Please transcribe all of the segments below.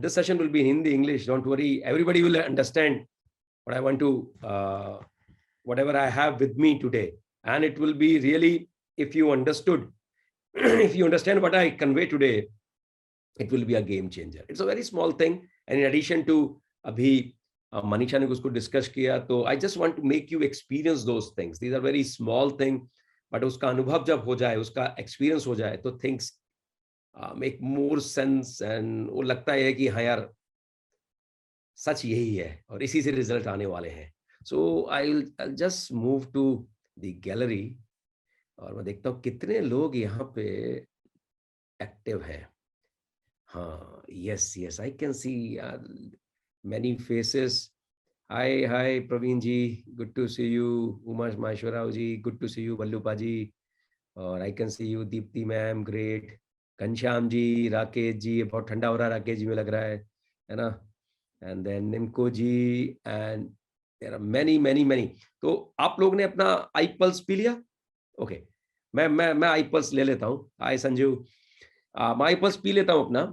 this session will be in Hindi, English. Don't worry. Everybody will understand what I want to, whatever I have with me today. And it will be really, if you understood, if you understand what I convey today, it will be a game changer. It's a very small thing. And in addition to abhi Manisha ne usko discuss kiya, so I just want to make you experience those things. These are very small things, but uska anubhav jab ho jaye, uska experience ho jaye, to things make more sense, and वो लगता है कि हाँ यार सच यही है और इसी से रिजल्ट आने वाले हैं. So I'll just move to the gallery और मैं देखता हूँ कितने लोग यहाँ पे एक्टिव हैं. हाँ, yes, I can see many faces. Hi Praveen ji, good to see you. Umash Maheshwara ji, good to see you. Vallupa ji, और I can see you. Deepti ma'am, great. Ghanshyam ji, Rakesh ji, बहुत ठंडा हो रहा है राकेश जी में लग रहा है ना. एंड देन निमको जी, एंड देयर आर many. तो आप लोग ने अपना आई पल्स पी लिया? ओके, मैं आई पल्स ले लेता हूँ. हाय संजू, मैं आई पल्स पी लेता हूँ अपना,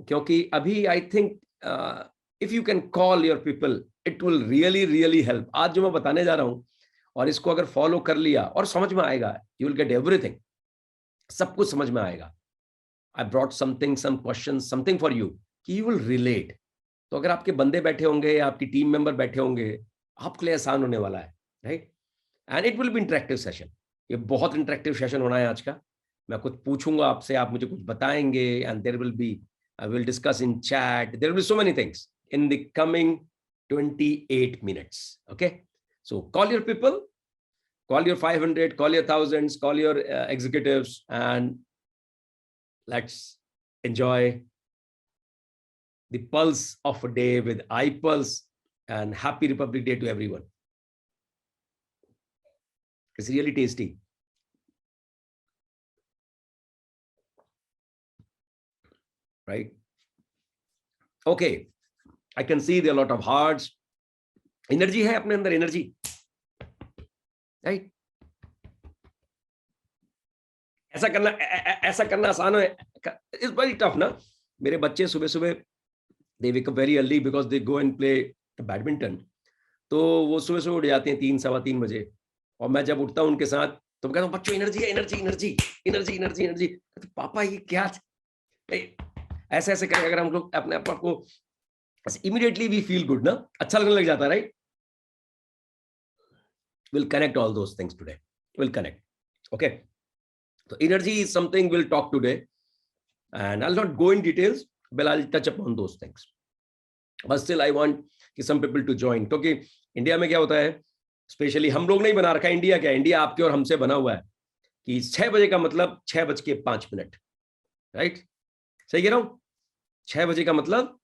क्योंकि अभी I think if you can call your people it will really help. आज जो मैं बताने जा रहा हूँ और इसको अगर फॉलो कर लिया और समझ में आएगा, यू विल गेट एवरीथिंग. सब कुछ समझ में आएगा. I brought some questions, something for you, कि you will relate. तो अगर आपके बंदे बैठे होंगे, आपकी टीम मेंबर बैठे होंगे, आपके लिए आसान होने वाला है, right? And it will be interactive session. ये बहुत इंटरेक्टिव सेशन होना है आज का. मैं कुछ पूछूंगा आपसे, आप मुझे कुछ बताएंगे, and there will be, I will discuss in chat. There will be so many things in the coming 28 minutes. Okay, so call your people, call your 500, call your thousands, call your executives, and let's enjoy the pulse of a day with iPulse, and happy Republic Day to everyone. It's really tasty. Right? Okay. I can see there are a lot of hearts. Energy है अपने अंदर, energy. Right? ऐसा करना आसान है. It's very tough ना. मेरे बच्चे सुबह they wake up very early because they go and play badminton. तो वो सुबह उठ जाते हैं 3, सवा 3 बजे, और मैं जब उठता हूँ उनके साथ तो मैं कहता हूँ बच्चों एनर्जी. तो पापा ये क्या, ऐसे करें अगर हम लोग अपने आप को, immediately we feel good ना, अच्छा लगने लग जाता है, right? We'll connect all those things today. We'll connect. Okay. So energy is something we'll talk today, and I'll not go in details, but I'll touch upon those things. But still I want some people to join, क्योंकि India में क्या होता है, specially हम लोग नहीं बना रखा है. इंडिया क्या है, इंडिया आपके और हमसे बना हुआ है कि 6 बजे का मतलब 6:05, राइट? सही कह रहा हूं? 6 बजे का मतलब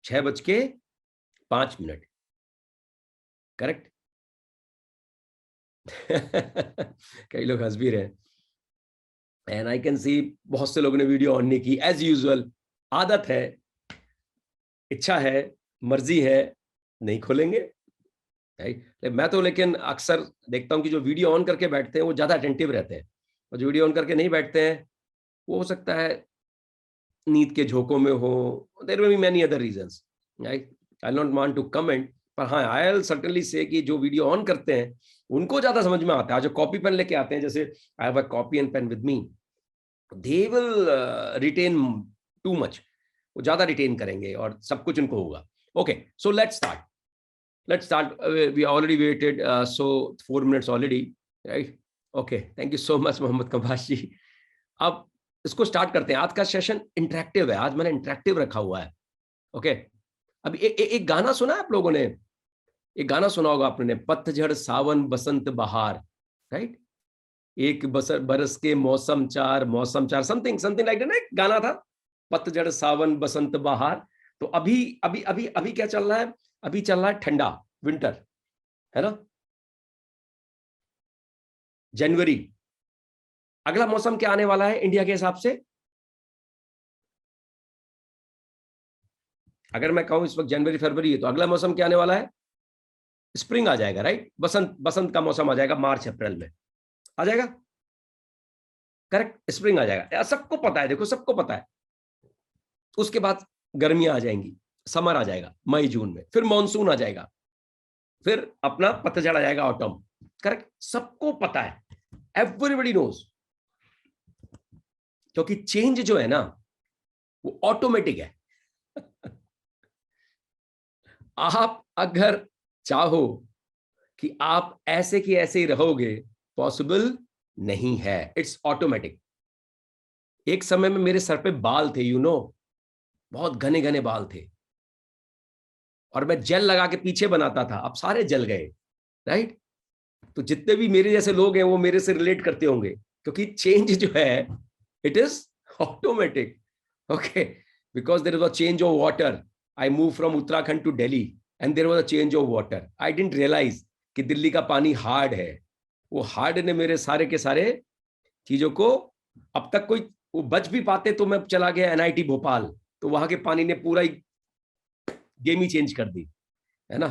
6:05, करेक्ट? कई लोग हंस भी रहे हैं. एंड आई कैन सी बहुत से लोगों ने वीडियो ऑन नहीं की. एज यूजुअल आदत है, इच्छा है, मर्जी है, नहीं खोलेंगे, राइट? मैं तो लेकिन अक्सर देखता हूं कि जो वीडियो ऑन करके बैठते हैं वो ज्यादा अटेंटिव रहते हैं, और जो वीडियो ऑन करके नहीं बैठते हैं वो हो सकता है नींद के झोंकों में हो. There will be many other reasons, right? I don't want to comment, पर हाँ, आई विल सर्टेनली से कि जो वीडियो ऑन करते हैं उनको ज्यादा समझ में आता है. जो कॉपी पेन लेके आते हैं, जैसे I have a copy and pen with me, they will retain too much. वो ज्यादा रिटेन करेंगे और सब कुछ उनको होगा. Okay, so let's start. We already waited so 4 minutes already, right? Okay, thank you so much Mohammad Kabash ji. अब इसको स्टार्ट करते हैं. आज का सेशन इंटरेक्टिव है. आज मैंने इंटरेक्टिव रखा हुआ है. ओके, अब एक गाना सुना है आप लोगों ने? एक गाना सुना होगा आपने, पतझड़ सावन बसंत बहार, राइट? एक बरस के मौसम चार, समथिंग लाइक ना, एक गाना था, पतझड़ सावन बसंत बहार. तो अभी क्या चल रहा है? अभी चल रहा है ठंडा, विंटर, है ना? जनवरी. अगला मौसम क्या आने वाला है इंडिया के हिसाब से? अगर मैं कहूं इस वक्त जनवरी फरवरी है, तो अगला मौसम क्या आने वाला है? स्प्रिंग आ जाएगा, राइट? बसंत का मौसम आ जाएगा, मार्च अप्रैल में आ जाएगा, करेक्ट? स्प्रिंग आ जाएगा, सबको पता है, देखो सबको पता है. उसके बाद गर्मियां आ जाएंगी, समर आ जाएगा मई जून में, फिर मॉनसून आ जाएगा, फिर अपना पतझड़ आ जाएगा ऑटम। करेक्ट, सबको पता है, एवरीबडी नोज, क्योंकि चेंज जो है ना वो ऑटोमेटिक है। आप अगर चाहो कि आप ऐसे की ऐसे ही रहोगे, पॉसिबल नहीं है, इट्स ऑटोमेटिक। एक समय में मेरे सर पे बाल थे, बहुत घने घने बाल थे, और मैं जेल लगा के पीछे बनाता था, अब सारे जल गए। राइट, तो जितने भी मेरे जैसे लोग हैं वो मेरे से रिलेट करते होंगे, क्योंकि चेंज जो है it is automatic. Okay, because there was a change of water, I move from Uttarakhand to Delhi and there was a change of water, I didn't realise कि दिल्ली का पानी हार्ड है। वो हार्ड ने मेरे सारे के सारे चीजों को, अब तक कोई वो बच भी पाते तो मैं चला गया एनआईटी भोपाल, तो वहां के पानी ने पूरा ही गेम ही चेंज कर दी, है ना।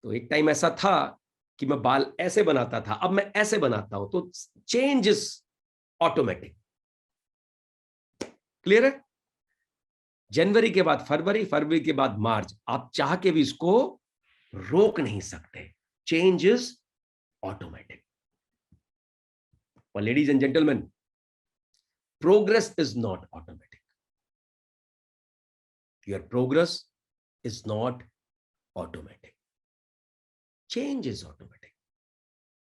तो एक टाइम ऐसा था कि मैं बाल ऐसे बनाता था, अब मैं ऐसे बनाता हूं, तो चेंज इज ऑटोमेटिक। क्लियर है? जनवरी के बाद फरवरी, फरवरी के बाद मार्च, आप चाह के भी इसको रोक नहीं सकते, change is automatic. Ladies and gentleman, progress is not automatic, your progress is not automatic, change is automatic.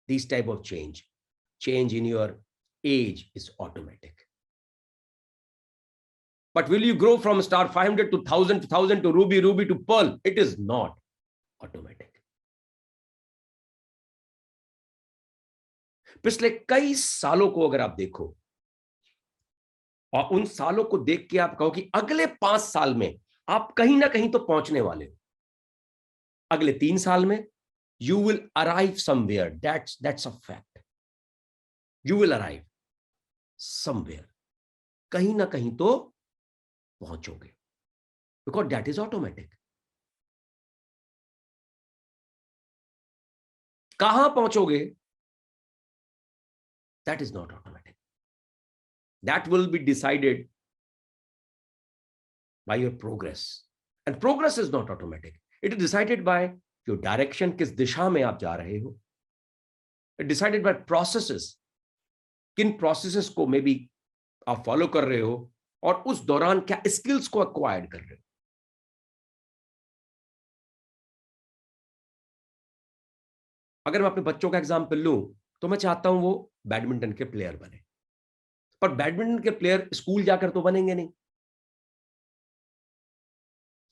These type of change in your age is automatic. But will you grow from star 500 to 1000 to ruby, ruby to pearl? It is not automatic. पिछले कई सालों को अगर आप देखो और उन सालों को देख के आप कहो कि अगले 5 साल में आप कहीं ना कहीं तो पहुंचने वाले हो, अगले 3 साल में you will arrive somewhere, that's a fact, you will arrive somewhere, कहीं ना कहीं तो पहुंचोगे, बिकॉज दैट इज ऑटोमेटिक। कहां पहुंचोगे that is not automatic, that will be decided by your progress, and progress is not automatic, it is decided by your direction, किस दिशा में आप जा रहे हो, इट डिसाइडेड बाय प्रोसेसेस, किन प्रोसेसेस को मे बी आप फॉलो कर रहे हो और उस दौरान क्या स्किल्स को एक्वायर्ड कर रहे हो। अगर मैं अपने बच्चों का एग्जाम्पल लूं तो मैं चाहता हूं वो बैडमिंटन के प्लेयर बने, पर बैडमिंटन के प्लेयर स्कूल जाकर तो बनेंगे नहीं,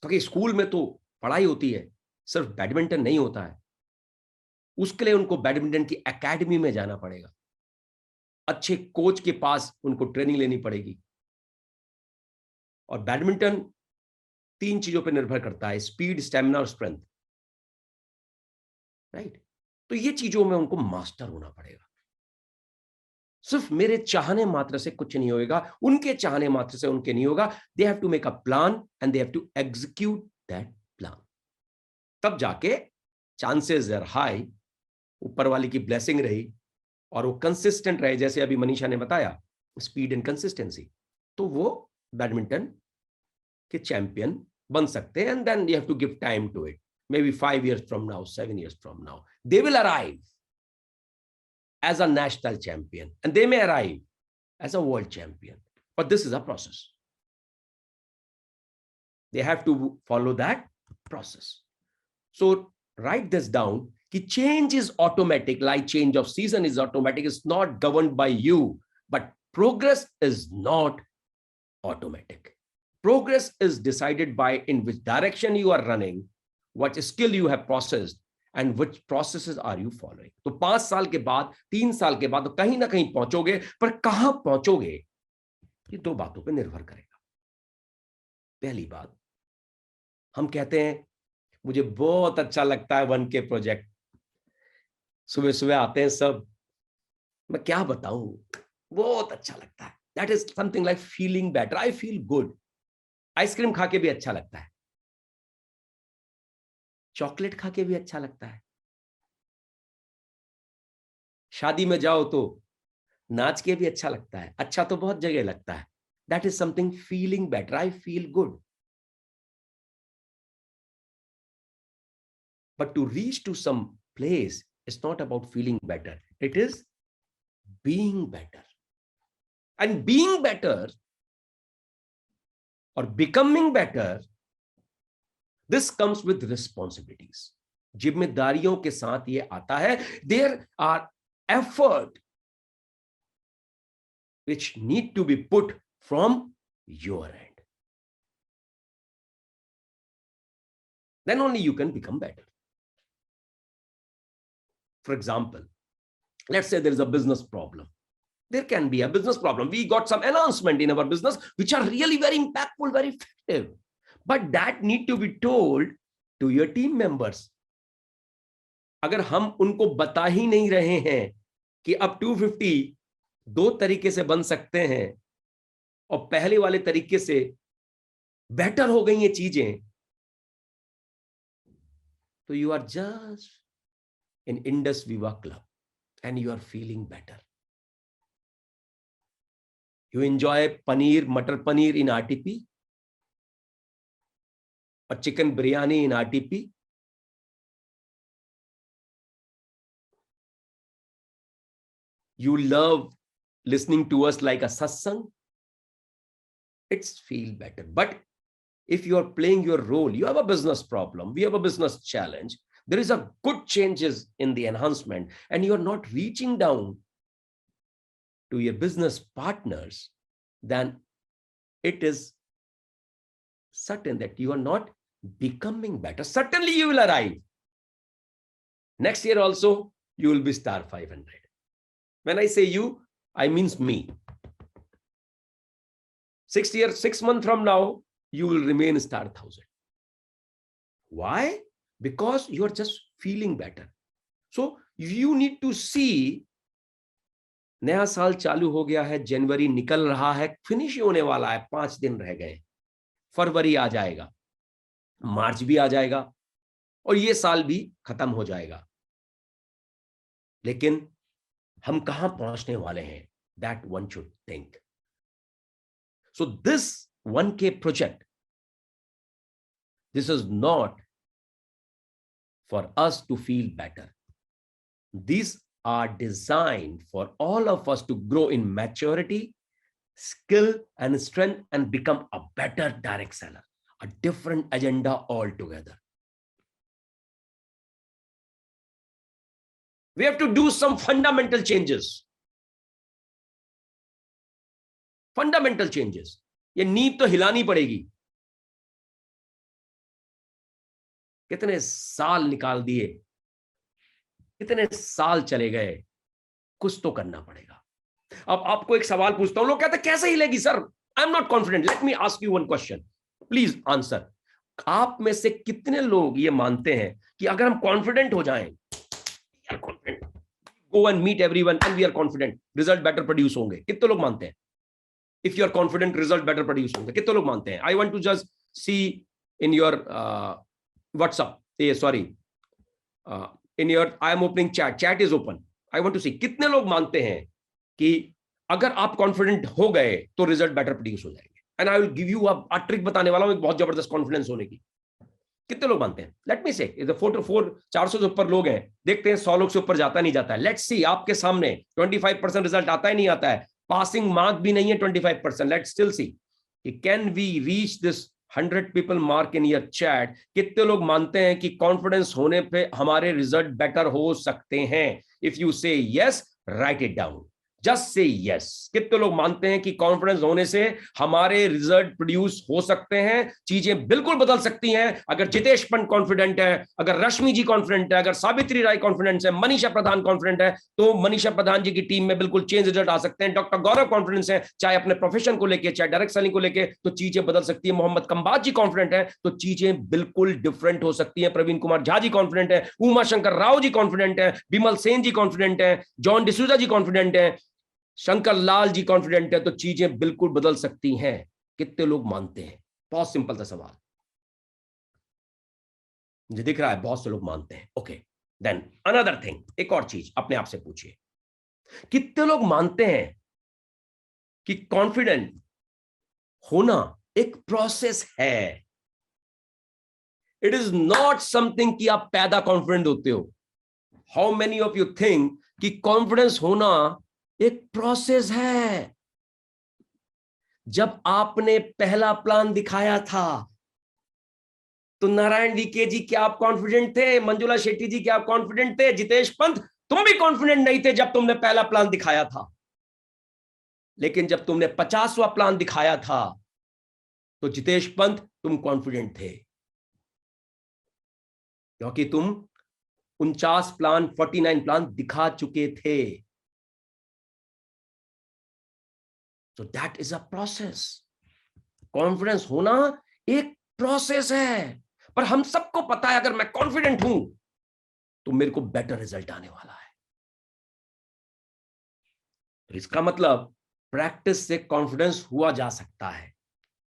क्योंकि स्कूल में तो पढ़ाई होती है, सिर्फ बैडमिंटन नहीं होता है, उसके लिए उनको बैडमिंटन की एकेडमी में जाना पड़ेगा, अच्छे कोच के पास उनको ट्रेनिंग लेनी पड़ेगी। और बैडमिंटन 3 चीजों पर निर्भर करता है, स्पीड, स्टेमिना और स्ट्रेंथ। राइट, तो ये चीजों में उनको मास्टर होना पड़ेगा। सिर्फ मेरे चाहने मात्र से कुछ नहीं होगा, उनके चाहने मात्र से उनके नहीं होगा, they have to make a plan and they have to execute that plan, तब जाके चांसेस आर हाई, ऊपर वाली की ब्लेसिंग रही और वो कंसिस्टेंट रहे, जैसे अभी मनीषा ने बताया, स्पीड एंड कंसिस्टेंसी, तो वो बैडमिंटन के चैंपियन बन सकते हैं। And then you have to give time to it, may be 5 years from now, 7 years from now, they will arrive as a national champion and they may arrive as a world champion, but this is a process, they have to follow that process. So write this down कि change is automatic, like change of season is automatic, it's not governed by you, but progress is not automatic. Progress is decided by in which direction you are running, what skill you have processed and which processes are you following. तो 5 साल के बाद, 3 साल के बाद तो कहीं ना कहीं पहुंचोगे, पर कहां पहुंचोगे ये 2 बातों पर निर्भर करेगा। पहली बात, हम कहते हैं मुझे बहुत अच्छा लगता है 1K प्रोजेक्ट, सुबह सुबह आते हैं सब, मैं क्या बताऊं, बहुत अच्छा लगता है, that is something like feeling better, I feel good. Ice cream खा के भी अच्छा लगता है, चॉकलेट खा के भी अच्छा लगता है, शादी में जाओ तो नाच के भी अच्छा लगता है, अच्छा तो बहुत जगह लगता है, that is something feeling better, I feel good. But to reach to some place, it's not about feeling better. It is being better. And being better or becoming better, this comes with responsibilities. जिम्मेदारियों के साथ ये आता है. There are effort which need to be put from your end. Then only you can become better. For example, let's say there is a business problem. There can be a business problem. We got some announcement in our business which are really very impactful, very effective. But that need to be told to your team members. अगर हम उनको बता ही नहीं रहे हैं कि अब 250 दो तरीके से बन सकते हैं और पहले वाले तरीके से बेटर हो गई ये चीजें, तो you are just in Indus Viva Club and you are feeling better. You enjoy paneer, matar paneer in RTP or chicken biryani in RTP. You love listening to us like a satsang. It's feel better. But if you are playing your role, you have a business problem, we have a business challenge, there is a good changes in the enhancement, and you are not reaching down to your business partners, then it is certain that you are not becoming better. Certainly you will arrive. Next year also, you will be star 500. When I say you, I means me. 6 months from now, you will remain star 1000. Why? Because you are just feeling better. So you need to see, नया साल चालू हो गया है, जनवरी निकल रहा है, finish होने वाला है, 5 दिन रह गए, फरवरी आ जाएगा, मार्च भी आ जाएगा और ये साल भी खत्म हो जाएगा. लेकिन हम कहां पहुंचने वाले हैं? That one should think. So this 1K project, this is not for us to feel better. These are designed for all of us to grow in maturity, skill and strength and become a better direct seller, a different agenda altogether. We have to do some fundamental changes. Fundamental changes. ये नींव तो हिलानी पड़ेगी. कितने साल निकाल दिए, कितने साल चले गए, कुछ तो करना पड़ेगा. अब आपको एक सवाल पूछता हूं, लोग कहते हैं कैसे हिलेगी sir? I am not confident. Let me ask you one question, please answer. आप में से कितने लोग ये मानते हैं कि अगर हम कॉन्फिडेंट हो जाएं, go and meet everyone and we are confident, result better produce होंगे? कितने लोग मानते हैं? If you are confident, result better produce होंगे. कितने लोग मानते हैं? I want to just see in your WhatsApp, sorry, in your, I am opening chat, chat is open. I want to see कितने लोग मानते हैं कि अगर आप कॉन्फिडेंट हो गए तो रिजल्ट बेटर प्रोड्यूस हो जाएंगे. And I will give you a trick बताने वाला हूं, एक बहुत जबरदस्त कॉन्फिडेंस होने की. कितने लोग मानते हैं? लेट मी से, 400 से ऊपर लोग हैं, देखते हैं 100 लोग से ऊपर जाता नहीं जाता है. लेट्स सी, आपके सामने 25% रिजल्ट आता है नहीं आता है, पासिंग मार्क भी नहीं है 25%. लेट्स स्टिल सी कि can we reach this 100 people mark in your chat. कितने लोग मानते हैं कि कॉन्फिडेंस होने पे हमारे रिजल्ट बेटर हो सकते हैं? इफ यू से yes, right it down, just say yes. कितने लोग मानते हैं कि कॉन्फिडेंस होने से हमारे रिजल्ट प्रोड्यूस हो सकते हैं, चीजें बिल्कुल बदल सकती हैं? अगर जितेश पंत कॉन्फिडेंट है, अगर रश्मि जी कॉन्फिडेंट है, अगर सावित्री राय कॉन्फिडेंट है, मनीषा प्रधान कॉन्फिडेंट है, तो मनीषा प्रधान जी की टीम में बिल्कुल चेंज रिजल्ट आ सकते हैं. डॉक्टर गौरव कॉन्फिडेंस है, चाहे अपने प्रोफेशन को लेकर, चाहे डायरेक्ट सेलिंग को लेकर, तो चीजें बदल सकती है. मोहम्मद कंबाज जी कॉन्फिडेंट है, तो चीजें बिल्कुल डिफरेंट हो सकती है. प्रवीण कुमार झा जी कॉन्फिडेंट है, उमा शंकर राव जी कॉन्फिडेंट है, बिमल सेन जी कॉन्फिडेंट है, जॉन डिसूजा जी कॉन्फिडेंट है, शंकर लाल जी कॉन्फिडेंट है, तो चीजें बिल्कुल बदल सकती हैं. कितने लोग मानते हैं? बहुत सिंपल सा सवाल, मुझे दिख रहा है बहुत से लोग मानते हैं. ओके, देन अनदर थिंग, एक और चीज अपने आप से पूछिए, कितने लोग मानते हैं कि कॉन्फिडेंट होना एक प्रोसेस है? इट इज नॉट समथिंग कि आप पैदा कॉन्फिडेंट होते हो. How many of you think कि कॉन्फिडेंस होना एक प्रोसेस है. जब आपने पहला प्लान दिखाया था तो नारायण डीके जी क्या आप कॉन्फिडेंट थे? मंजुला शेट्टी जी क्या आप कॉन्फिडेंट थे? जितेश पंत तुम भी कॉन्फिडेंट नहीं थे जब तुमने पहला प्लान दिखाया था. लेकिन जब तुमने 50वां प्लान दिखाया था तो जितेश पंत तुम कॉन्फिडेंट थे, क्योंकि तुम 49 प्लान 49 प्लान दिखा चुके थे. तो that is a process. Confidence होना एक प्रोसेस है. पर हम सबको पता है अगर मैं कॉन्फिडेंट हूं तो मेरे को बेटर रिजल्ट आने वाला है. तो इसका मतलब प्रैक्टिस से कॉन्फिडेंस हुआ जा सकता है.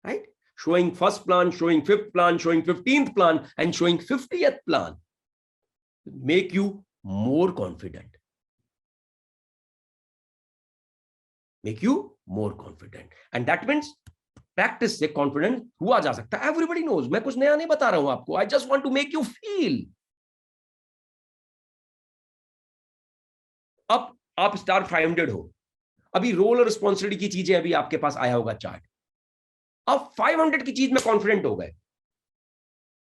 Right? showing first plan, showing fifth plan, showing 15th plan, and showing 50th plan make you more confident. Make you more confident. And that means practice से confident हुआ जा सकता है. Everybody knows. मैं कुछ नया नहीं बता रहा हूं आपको. I just want to make you feel. अब आप स्टार 500 हो. अभी रोल और रिस्पॉन्सिबिलिटी की चीजें अभी आपके पास आया होगा चार्ट. अब 500 की चीज में कॉन्फिडेंट हो गए,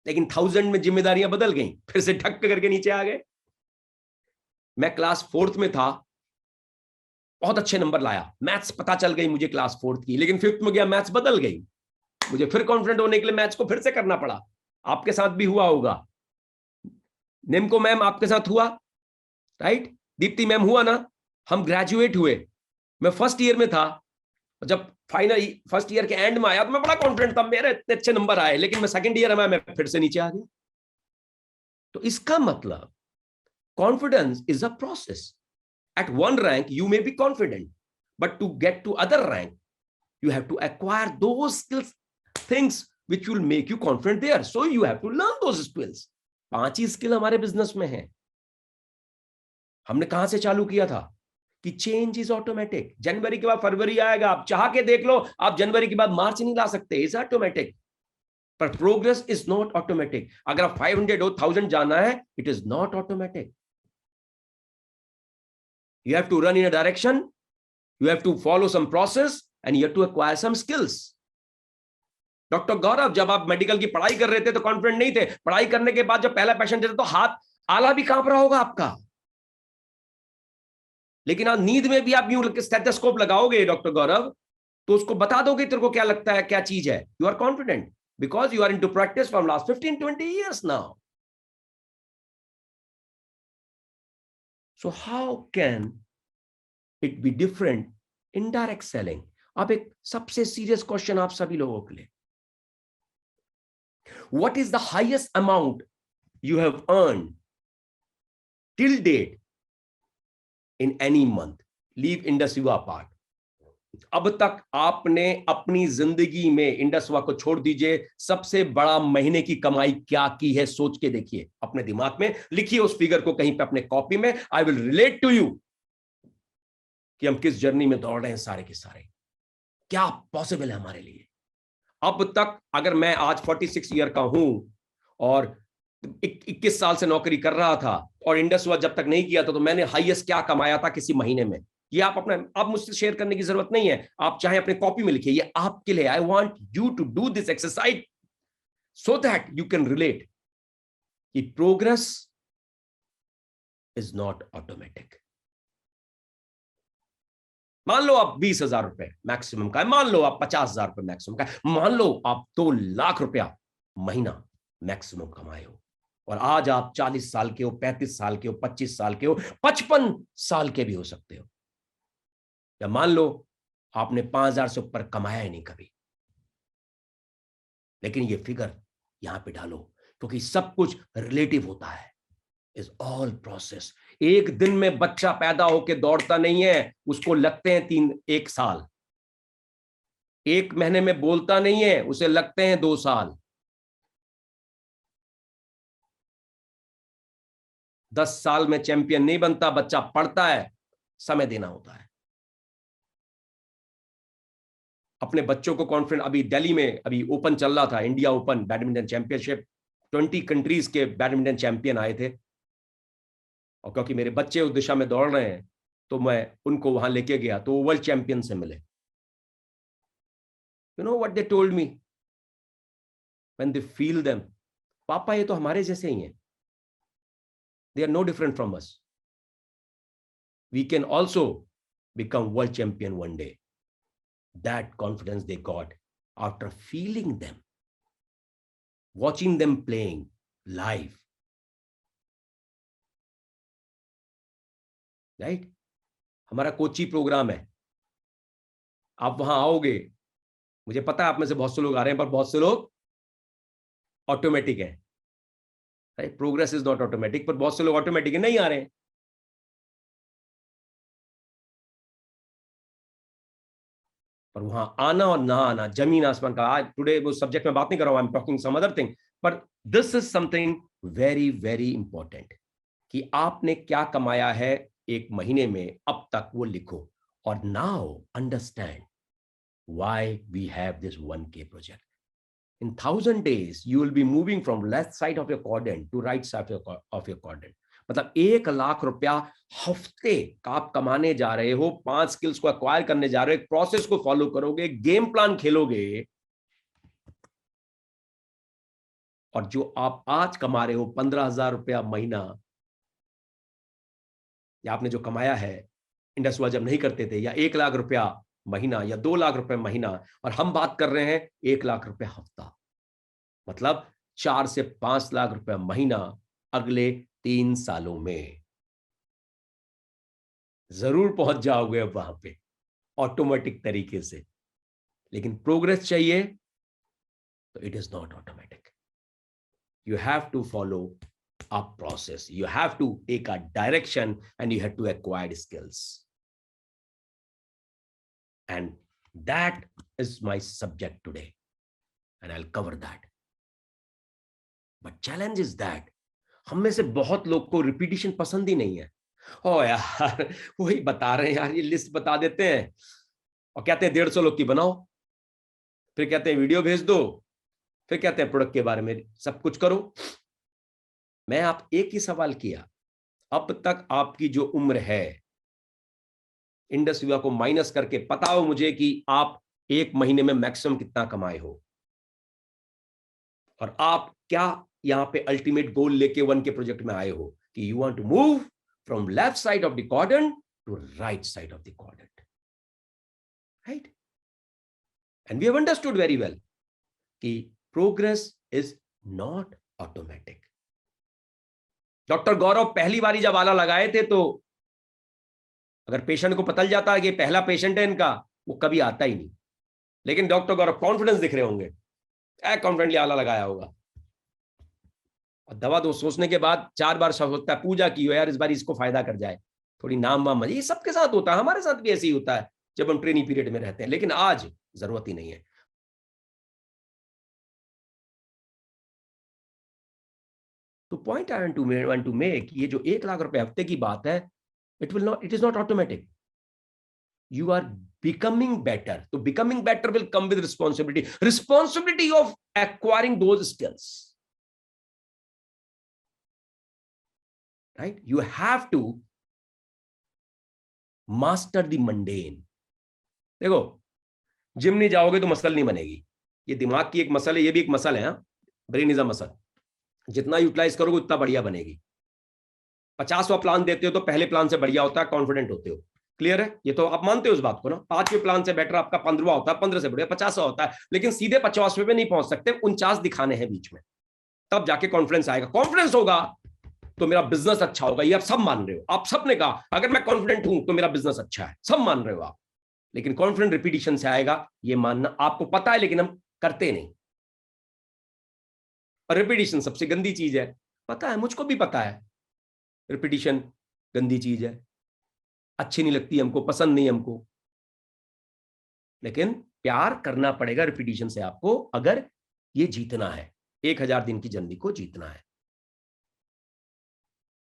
लेकिन 1000 में जिम्मेदारियां बदल गई, फिर से ढक करके नीचे आ गए. मैं क्लास 4th में था, बहुत अच्छे नंबर लाया, मैथ्स पता चल गई मुझे क्लास 4th की, लेकिन 5th में गया मैथ्स बदल गई. मुझे फिर कॉन्फिडेंट होने के लिए मैथ्स को फिर से करना पड़ा. आपके साथ भी हुआ होगा. निम्को मैम आपके साथ हुआ, राइट? दीप्ति मैम हुआ ना? हम ग्रेजुएट हुए, मैं फर्स्ट ईयर में था, जब फाइनल फर्स्ट ईयर के एंड में आया तो मैं बड़ा कॉन्फिडेंट था, मेरे इतने अच्छे नंबर आए, लेकिन मैं सेकंड ईयर में मैं फिर से नीचे आ गया. तो इसका मतलब confidence is a process. At one rank, you may be confident, but to get to other rank, you have to acquire those skills, things which will make you confident there. So you have to learn those skills. 5 he skill हमारे business में है. हमने कहां से चालू किया था कि चेंज इज ऑटोमेटिक. जनवरी के बाद फरवरी आएगा, आप चाह के देख लो, आप जनवरी के बाद मार्च नहीं ला सकते. Is automatic. पर प्रोग्रेस इज नॉट ऑटोमेटिक. अगर आप 500 हो, 1000 जाना है, it is not automatic. You have to run in a direction, you have to follow some process, and you have to acquire some skills. Doctor Gaurav, जब आप medical की पढ़ाई कर रहे थे तो कॉन्फिडेंट नहीं थे. पढ़ाई करने के बाद जब पहला पेशेंट देते तो हाथ आला भी कांप रहा होगा आपका. लेकिन आज नींद में भी आप यूं स्टेथोस्कोप लगाओगे डॉक्टर गौरव, तो उसको बता दोगे तेरे को क्या लगता है, क्या चीज है. You are confident because you are into practice from last 15-20 years now. So how can it be different in direct selling? अब एक सबसे सीरियस क्वेश्चन आप सभी लोगों के लिए. What is the highest amount you have earned till date in any month? Leave इंडसवा apart. अब तक आपने अपनी जिंदगी में, इंडसवा को छोड़ दीजिए, सबसे बड़ा महीने की कमाई क्या की है, सोच के देखिए. अपने दिमाग में लिखिए उस फिगर को कहीं पे अपने कॉपी में. I will relate to you कि हम किस जर्नी में दौड़ रहे हैं सारे के सारे, क्या पॉसिबल है हमारे लिए. अब तक अगर मैं आज 46 ईयर का हूं और 21 साल से नौकरी कर रहा था और इंडसवा जब तक नहीं किया था, तो मैंने हाईएस्ट क्या कमाया था किसी महीने में, ये आप मुझसे शेयर करने की जरूरत नहीं है. आप चाहे अपने कॉपी में लिखिए, ये आपके लिए. I want you to do this exercise so that you can relate कि प्रोग्रेस इज नॉट ऑटोमेटिक. मान लो आप 20,000 रुपए मैक्सिमम का है, मान लो आप 50,000 रुपए मैक्सिमम का है, मान लो आप 2 लाख रुपया महीना मैक्सिमम कमाए हो, और आज आप 40 साल के हो, 35 साल के हो, 25 साल के हो, 55 साल के भी हो सकते हो. या मान लो आपने 5,000 से ऊपर कमाया ही नहीं कभी, लेकिन ये फिगर यहां पे डालो, क्योंकि सब कुछ रिलेटिव होता है. Is all process. एक दिन में बच्चा पैदा होकर दौड़ता नहीं है, उसको लगते हैं 1 साल. 1 महीने में बोलता नहीं है, उसे लगते हैं 2 साल. 10 साल में चैंपियन नहीं बनता बच्चा, पढ़ता है, समय देना होता है. अपने बच्चों को कॉन्फिडेंट. अभी दिल्ली में अभी ओपन चल रहा था, India open badminton championship. 20 countries के बैडमिंटन चैंपियन आए थे, और क्योंकि मेरे बच्चे उस दिशा में दौड़ रहे हैं तो मैं उनको वहां लेके गया, तो वो वर्ल्ड चैंपियन से मिले. You know what they told me when they feel them? पापा ये तो हमारे जैसे ही हैं, they are no different from us, we can also become world champion one day. That confidence they got after feeling them, watching them playing live. Right? हमारा Kochi programme है, आप वहां आओगे, मुझे पता है आप में से बहुत से लोग आ रहे हैं, पर बहुत से लोग ऑटोमेटिक है. Right? Progress is not automatic, पर बहुत से लोग ऑटोमेटिक नहीं आ रहे हैं. पर वहां आना और ना आना जमीन आसमान का. आज टुडे वो सब्जेक्ट में बात नहीं कर रहा हूं, I am talking some other thing, पर this is something very very important कि आपने क्या कमाया है एक महीने में अब तक, वो लिखो. और now understand why we have this 1K project. In 1,000 days you will be moving from left side of your quadrant to right side of your quadrant. मतलब 1 लाख रुपया हफ्ते का आप कमाने जा रहे हो, 5 स्किल्स को एक्वायर करने जा रहे हो, एक प्रोसेस को फॉलो करोगे, गेम प्लान खेलोगे, और जो आप आज कमा रहे हो 15,000 रुपया महीना, या आपने जो कमाया है इंडस वाला जब नहीं करते थे, या 1 लाख रुपया महीना या 2 लाख रुपए महीना, और हम बात कर रहे हैं 1 लाख रुपया हफ्ता, मतलब 4 से 5 लाख रुपए महीना अगले 3 सालों में. जरूर पहुंच जाओगे अब वहां पे ऑटोमेटिक तरीके से, लेकिन प्रोग्रेस चाहिए तो it is not automatic. You have to follow a process, you have to take a direction, and you have to acquire skills, and that is my subject today, and I'll cover that. But challenge is that हम में से बहुत लोग को repetition पसंद ही नहीं है. ओ यार वही बता रहे हैं यार, ये लिस्ट बता देते हैं और कहते हैं 150 लोग की बनाओ, फिर कहते हैं वीडियो भेज दो, फिर कहते हैं प्रोडक्ट के बारे में सब कुछ करो. मैं आप एक ही सवाल किया, अब तक आपकी जो उम्र है इंडस युवा को माइनस करके बताओ मुझे कि आप एक महीने में मैक्सिमम कितना कमाए हो, और आप क्या यहां पे अल्टीमेट गोल लेके 1K प्रोजेक्ट में आए हो कि you want to move from left side of the quadrant to right side of the quadrant. Right? And we have understood very well कि progress is not automatic. Doctor Gaurav पहली बारी जब आला लगाए थे तो अगर पेशेंट को पता चल जाता है कि पहला पेशेंट है इनका, वो कभी आता ही नहीं. लेकिन डॉक्टर गौरव कॉन्फिडेंस दिख रहे होंगे, कॉन्फिडेंटली आला लगाया होगा, और दवा दो सोचने के बाद 4 बार सोचता है, पूजा की हो यार इस बार इसको फायदा कर जाए, थोड़ी नाम वाम. ये सबके साथ होता है, हमारे साथ भी ऐसे ही होता है जब हम ट्रेनिंग पीरियड में रहते हैं, लेकिन आज जरूरत ही नहीं है. तो point I want to make, ये जो 1 लाख रुपए हफ्ते की बात है, it is not automatic. You are becoming better. So becoming better will come with responsibility of acquiring those skills. Right? You have to master the mundane. देखो, gym नहीं जाओगे तो मसल नहीं बनेगी. ये दिमाग की एक मसल है, ये भी एक मसल है. Brain is a muscle. जितना यूटिलाइज करोगे उतना बढ़िया बनेगी. 50वां प्लान देते हो तो पहले प्लान से बढ़िया होता है, कॉन्फिडेंट होते हो. क्लियर है? ये तो आप मानते हो उस बात को ना. 5वें प्लान से बेटर आपका 15वां होता है, 15 से बढ़िया 50वां होता है, लेकिन सीधे 50वें पे नहीं पहुंच सकते, 49 दिखाने हैं बीच में, तब जाके कॉन्फिडेंस आएगा. कॉन्फिडेंस होगा तो मेरा बिजनेस अच्छा होगा. ये आप सब मान रहे हो, आप सबने कहा अगर मैं कॉन्फिडेंट हूं तो मेरा बिजनेस अच्छा है, सब मान रहे हो आप. लेकिन कॉन्फिडेंट रिपीटिशन से आएगा, ये मानना आपको पता है लेकिन हम करते नहीं. और रिपीटिशन सबसे गंदी चीज है, पता है, मुझको भी पता है रिपीटिशन गंदी चीज है, अच्छी नहीं लगती हमको, पसंद नहीं हमको, लेकिन प्यार करना पड़ेगा रिपीटिशन से आपको, अगर ये जीतना है, 1000 दिन की जर्नी को जीतना है.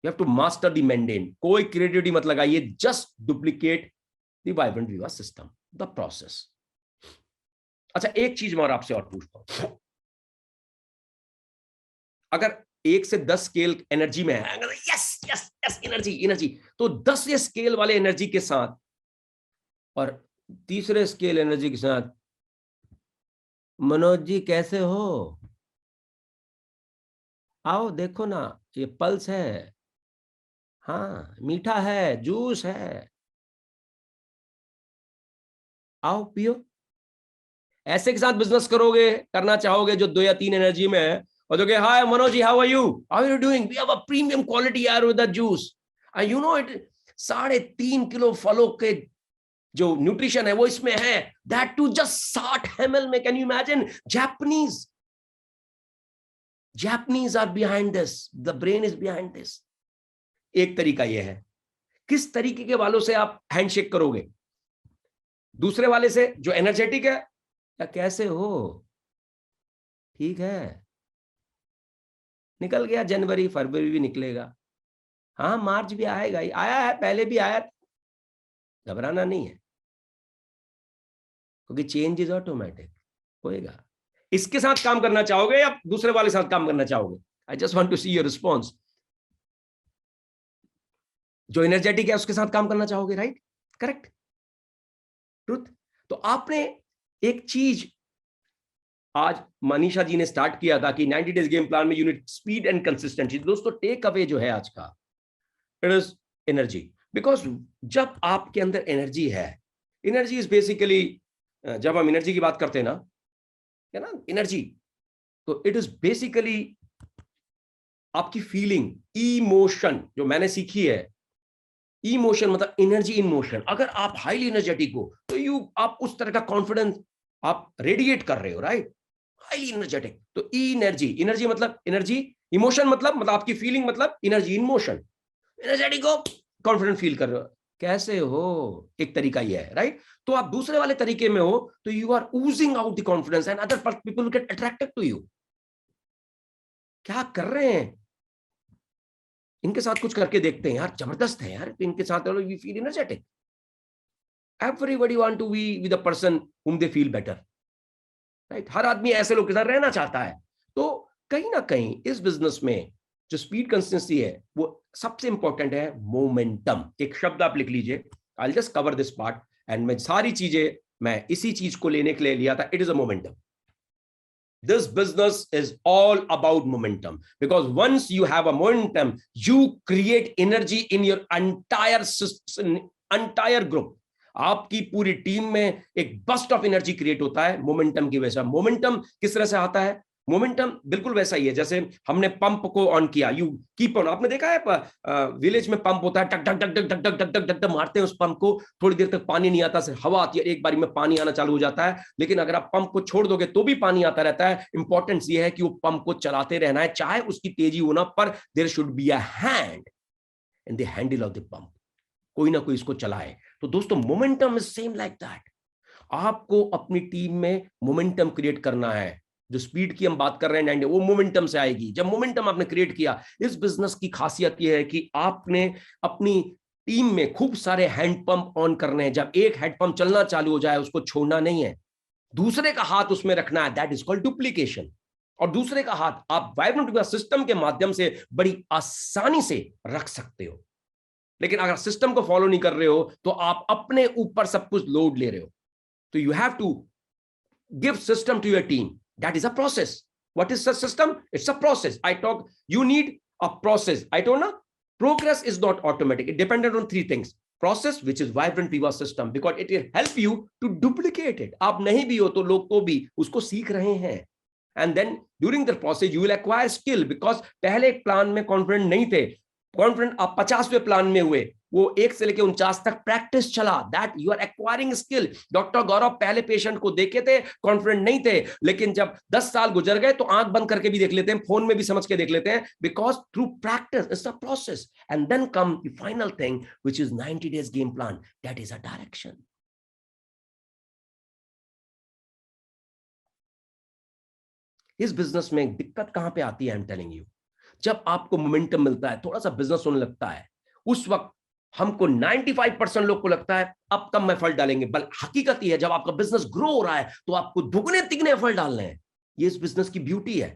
You have to master the mundane. कोई क्रिएटिविटी मत लगाइए, just duplicate the vibrant viva system, the process. अच्छा, एक चीज मैं और आपसे और पूछता हूं, अगर 1 से 10 स्केल एनर्जी में है, yes yes yes energy energy, तो 10 स्केल वाले एनर्जी के साथ और तीसरे स्केल एनर्जी के साथ, मनोज जी कैसे हो, आओ देखो ना ये पल्स है, हाँ मीठा है, जूस है, आओ पियो। ऐसे के साथ बिजनेस करोगे, करना चाहोगे जो 2 या 3 एनर्जी में है, और जो hi Manoj ji, how are you doing, we have a premium quality यार with the juice, and you know it 3.5 kilo फलों के जो न्यूट्रिशन है वो इसमें है, दैट टू जस्ट 60 ml में। Can you imagine? Japanese are behind this, the brain is behind this। एक तरीका यह है। किस तरीके के वालों से आप हैंडशेक करोगे? दूसरे वाले से जो एनर्जेटिक है, या कैसे हो, ठीक है, निकल गया जनवरी, फरवरी भी निकलेगा, हाँ मार्च भी आएगा, आया है, पहले भी आया, घबराना नहीं है, क्योंकि चेंज इज ऑटोमेटिक, होएगा। इसके साथ काम करना चाहोगे या दूसरे वाले साथ काम करना चाहोगे? I just want to see your response. जो एनर्जेटिक है उसके साथ काम करना चाहोगे, राइट? Correct, truth. तो आपने एक चीज आज मनीषा जी ने स्टार्ट किया था कि 90 डेज गेम प्लान में यूनिट स्पीड एंड कंसिस्टेंसी। दोस्तों टेक अवे जो है आज का, इट इज एनर्जी। बिकॉज जब आपके अंदर एनर्जी है, एनर्जी इज बेसिकली, जब हम एनर्जी की बात करते हैं ना, है ना, एनर्जी, तो इट इज बेसिकली आपकी फीलिंग, इमोशन। जो मैंने सीखी है, इमोशन मतलब एनर्जी इन मोशन। अगर आप हाईली एनर्जेटिक हो तो आप उस तरह का कॉन्फिडेंस आप रेडिएट कर रहे हो, राइट? हाईली एनर्जेटिक, तो एनर्जी, एनर्जी मतलब एनर्जी, इमोशन मतलब आपकी फीलिंग, मतलब एनर्जी इन मोशन। एनर्जेटिक हो, कॉन्फिडेंट फील कर रहे हो, कैसे हो, एक तरीका यह है, राइट? तो आप दूसरे वाले तरीके में हो तो you are oozing out the confidence and other people get attracted to you. क्या कर रहे हैं, इनके साथ कुछ करके देखते हैं यार, जबरदस्त है यार, इनके साथ you feel energetic. Everybody want to be with a person whom they feel better, right? हर आदमी ऐसे लोग के साथ रहना चाहता है। तो कहीं ना कहीं इस बिजनेस में जो स्पीड कंसिस्टेंसी है वो सबसे इंपॉर्टेंट है, मोमेंटम। एक शब्द आप लिख लीजिए, I just cover this part, and मैं सारी चीजें मैं इसी चीज को लेने के लिए लिया था। It is a momentum. This business is all about momentum, because once you have a momentum, you create energy in your entire system, entire group। आपकी पूरी टीम में एक बस्ट ऑफ एनर्जी क्रिएट होता है मोमेंटम की वजह से। Momentum किस तरह से आता है? मोमेंटम बिल्कुल वैसा ही है जैसे हमने पंप को ऑन किया, यू कीप ऑन। आपने देखा है विलेज में पंप होता है, टक टक टक टक टक टक टक टक टक मारते हैं उस पंप को, थोड़ी देर तक पानी नहीं आता, सिर्फ हवा आती है, एक बारी में पानी आना चालू हो जाता है। लेकिन अगर आप पंप को छोड़ दोगे तो भी पानी आता रहता है। इंपॉर्टेंस ये है कि वो पंप को चलाते रहना है, चाहे उसकी तेजी होना, पर there should be a hand in the handle of the pump, कोई ना कोई इसको चलाए। तो दोस्तों momentum is same like that. आपको अपनी टीम में मोमेंटम क्रिएट करना है। जो स्पीड की हम बात कर रहे हैं वो मोमेंटम से आएगी। जब मोमेंटम आपने क्रिएट किया, इस बिजनेस की खासियत यह है कि आपने अपनी टीम में खूब सारे हैंड पंप ऑन करने हैं। जब एक हैंड पंप चलना चालू हो जाए उसको छोड़ना नहीं है, दूसरे का हाथ उसमें रखना है, दैट इज कॉल्ड डुप्लीकेशन। और दूसरे का हाथ आप वाइब्रेंट सिस्टम के माध्यम से बड़ी आसानी से रख सकते हो। लेकिन अगर सिस्टम को फॉलो नहीं कर रहे हो तो आप अपने ऊपर सब कुछ लोड ले रहे हो। तो you have to give system to your team, that is a process. What is the system? It's a process. I talk, you need a process. I told ना, progress is not automatic, it depended on 3 things: process, which is vibrant viva system, because it will help you to duplicate it। आप नहीं भी हो तो लोग तो भी उसको सीख रहे हैं। and then during the process you will acquire skill, because पहले एक प्लान में कॉन्फिडेंट नहीं थे, कॉन्फिडेंट आप 50वें प्लान में हुए, वो 1 से लेकर 49 तक प्रैक्टिस चला, that you are acquiring skill. Doctor Gaurav पहले पेशेंट को देखे थे, कॉन्फिडेंट नहीं थे, लेकिन जब 10 साल गुजर गए तो आंख बंद करके भी देख लेते हैं, फोन में भी समझ के देख लेते हैं, because through practice it's a process. And then come the final thing which is 90 days game plan, that is a direction. इस बिजनेस में दिक्कत कहां पे आती है? आई एम टेलिंग यू, जब आपको मोमेंटम मिलता है, थोड़ा सा बिजनेस होने लगता है, उस वक्त हमको 95% लोग को लगता है अब कम एफर्ट डालेंगे, बल हकीकत ही है जब आपका बिजनेस ग्रो हो रहा है तो आपको दुगने तिगने एफर्ट डालने हैं। ये इस बिजनेस की ब्यूटी है।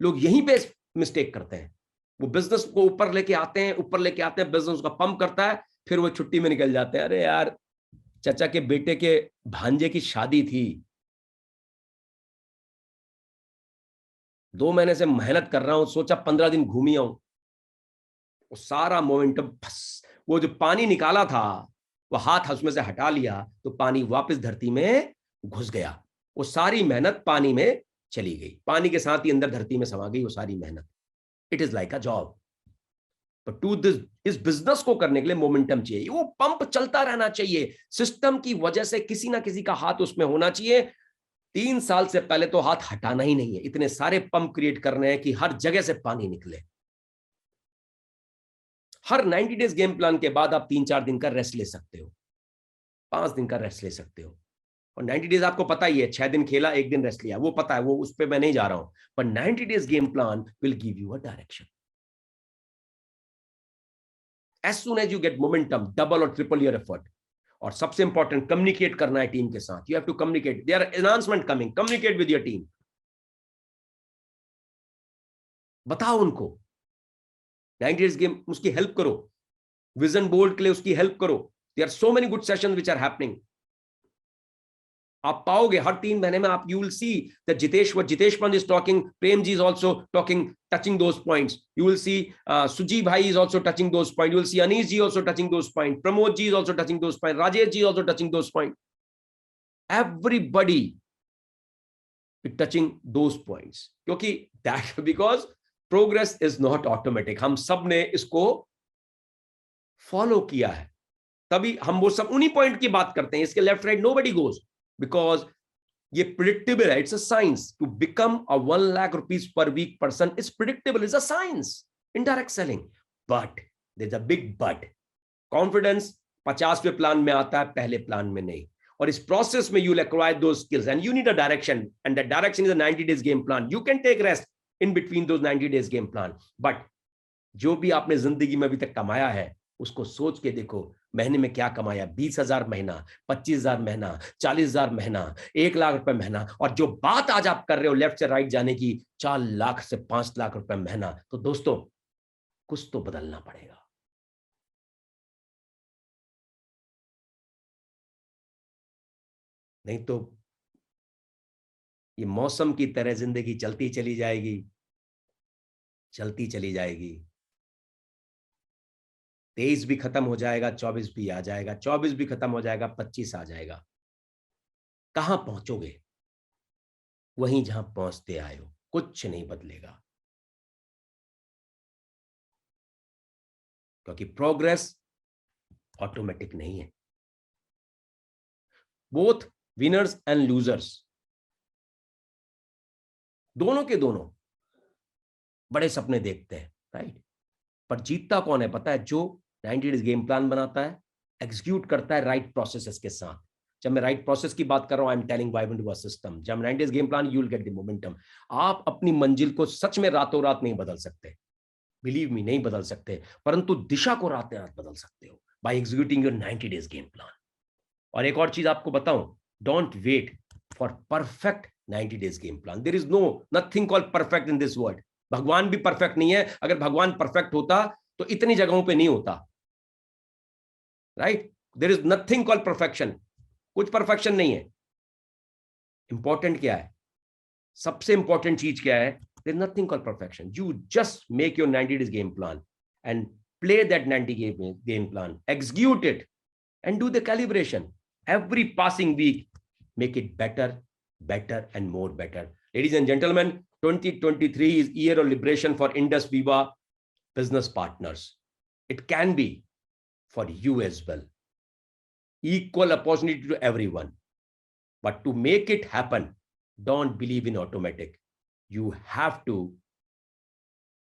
लोग यहीं पे मिस्टेक करते हैं। वो बिजनेस को ऊपर लेके आते हैं, बिजनेस का पंप करता है, फिर वो छुट्टी में निकल जाते हैं। अरे यार, चाचा के बेटे के भांजे की शादी थी, 2 महीने से मेहनत कर रहा हूं, सोचा 15 दिन घूमी आऊं, वो सारा मोमेंटम बस, वो जो पानी निकाला था वो हाथ उसमें से हटा लिया तो पानी वापस धरती में घुस गया, वो सारी मेहनत पानी में चली गई, पानी के साथ ही अंदर धरती में समा गई वो सारी मेहनत। It is like a job. तो टू दिस, इस बिजनेस को करने के लिए मोमेंटम चाहिए, वो पंप चलता रहना चाहिए, सिस्टम की वजह से किसी ना किसी का हाथ उसमें होना चाहिए। 3 साल से पहले तो हाथ हटाना ही नहीं है, इतने सारे पंप क्रिएट करने हैं कि हर जगह से पानी निकले। हर 90 डेज गेम प्लान के बाद आप 3-4 दिन का रेस्ट ले सकते हो, 5 दिन का रेस्ट ले सकते हो। और 90 डेज आपको पता ही है, 6 दिन खेला, 1 दिन रेस्ट लिया, वो पता है, वो उस पर मैं नहीं जा रहा हूं, पर 90 days game plan will give you a direction. As soon as you get momentum, double और ट्रिपल योर एफर्ट। और सबसे इंपॉर्टेंट, कम्युनिकेट करना है टीम के साथ, you have to communicate, there are announcement coming, communicate with your team, बताओ उनको 90 days game, उसकी हेल्प करो, विजन बोर्ड के लिए उसकी हेल्प करो। There are so many good sessions which are happening. आप पाओगे हर 3 महीने में, आप you will see that Jitesh, what Jitesh Pant is talking, Prem ji is also talking, touching those points. You will see Suji bhai is also touching those points. You will see Anish ji also touching those points. Pramod ji is also touching those points. Rajesh ji is also touching those points. Everybody is touching those points. क्योंकि that because progress is not automatic. हम सब ने इसको follow किया है, तभी हम वो सब उन्हीं पॉइंट की बात करते हैं, इसके left right nobody goes, because ये प्रिडिक्टेबल है, it's a science. To become a 1 lakh rupees per week person is predictable, is a science in direct selling. But there is a big but, confidence 50वें plan में आता है, पहले plan में नहीं। और इस प्रोसेस में you will acquire those skills and you need a direction, and that direction is a 90 days game plan. You can take rest in between those 90 days game plan, but जो भी आपने जिंदगी में अभी तक कमाया है उसको सोच के देखो, महीने में क्या कमाया, 20,000 महीना, 25,000 महीना, 40,000 महीना, 1 लाख रुपए महीना। और जो बात आज आप कर रहे हो लेफ्ट से राइट जाने की, 4 लाख से 5 लाख रुपए महीना, तो दोस्तों कुछ तो बदलना पड़ेगा। नहीं तो ये मौसम की तरह जिंदगी चलती चली जाएगी, चलती चली जाएगी। 23 भी खत्म हो जाएगा, 24 भी आ जाएगा, 24 भी खत्म हो जाएगा, 25 आ जाएगा। कहां पहुंचोगे? वहीं जहां पहुंचते आए हो, कुछ नहीं बदलेगा, क्योंकि प्रोग्रेस ऑटोमेटिक नहीं है। बोथ विनर्स एंड लूजर्स, दोनों के दोनों बड़े सपने देखते हैं, राइट, पर जीतता कौन है पता है? जो 90 डेज गेम प्लान बनाता है, एग्जीक्यूट करता है राइट प्रोसेसेस के साथ। जब मैं राइट प्रोसेस की बात कर रहा हूं, I am telling why into a system. जब 90 days game plan, you will get the momentum. आप अपनी मंजिल को सच में रातों रात नहीं बदल सकते, बिलीव मी, नहीं बदल सकते, परंतु दिशा को रातें रात बदल सकते हो by executing your 90 days game plan. और एक और चीज आपको बताऊं, don't wait for perfect 90 days game plan. There is no nothing called perfect in this world. भगवान भी परफेक्ट नहीं है, अगर भगवान परफेक्ट होता तो इतनी जगहों पे नहीं होता, right? There is nothing called perfection, कुछ परफेक्शन नहीं है। इंपॉर्टेंट क्या है? सबसे इंपॉर्टेंट चीज क्या है? There is nothing called perfection. You just make your 90 days game plan and play that 90 game plan, execute it, and do the calibration every passing week. Make it better, better, and more better. Ladies and gentlemen, 2023 is year of liberation for Indus Viva business partners. It can be for you as well. Equal opportunity to everyone. But to make it happen, don't believe in automatic. You have to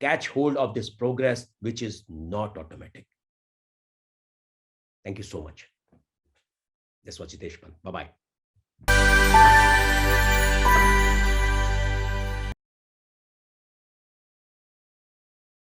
catch hold of this progress, which is not automatic. Thank you so much. This was Jitesh Pant. Bye-bye.